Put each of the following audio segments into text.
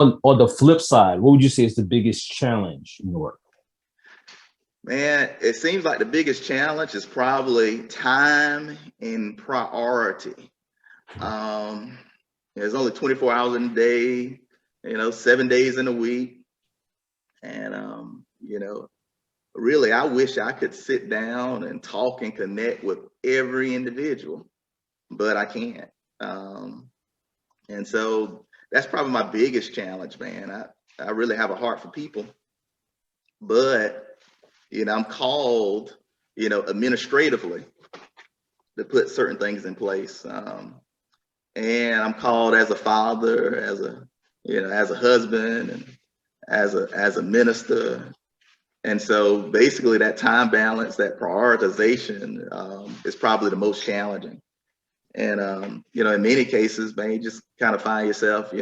on the flip side, what would you say is the biggest challenge in your work? Man, it seems like the biggest challenge is probably time and priority. There's only 24 hours in a day, 7 days in a week. And, really, I wish I could sit down and talk and connect with every individual, but I can't. And so that's probably my biggest challenge, man. I really have a heart for people, but, I'm called, administratively to put certain things in place. And I'm called as a father, as a husband, and as a minister. And so basically that time balance, that prioritization is probably the most challenging. And, in many cases, man, you just kind of find yourself,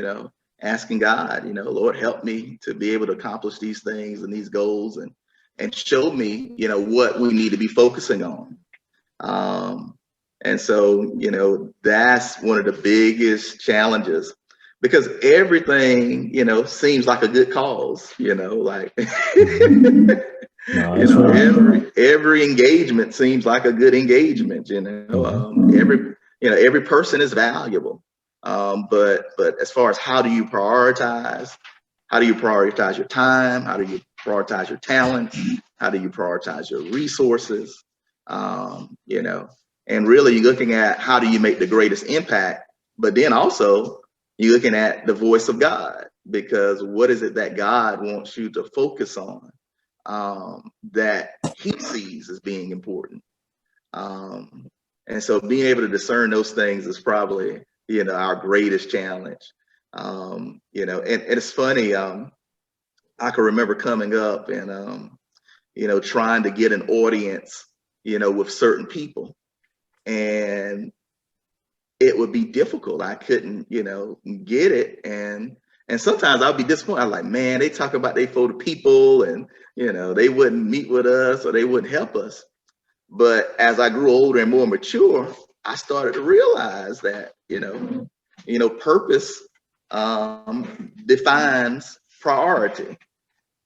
asking God, Lord, help me to be able to accomplish these things and these goals and show me, what we need to be focusing on. And so, that's one of the biggest challenges, because everything, seems like a good cause, like, every engagement seems like a good engagement, every person is valuable. But as far as how do you prioritize your time? How do you prioritize your talents? How do you prioritize your resources? And really you're looking at how do you make the greatest impact, but then also you're looking at the voice of God, because what is it that God wants you to focus on, that he sees as being important? And so being able to discern those things is probably, our greatest challenge. And it's funny, I can remember coming up and, trying to get an audience, with certain people, and it would be difficult. I couldn't, get it. And sometimes I'll be disappointed. I'm like, man, they talk about they for the people and, they wouldn't meet with us or they wouldn't help us. But as I grew older and more mature, I started to realize that, purpose defines priority.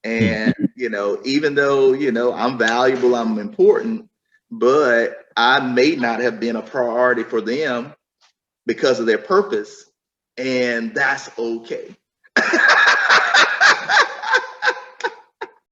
And, even though, I'm valuable, I'm important, but I may not have been a priority for them because of their purpose. And that's okay.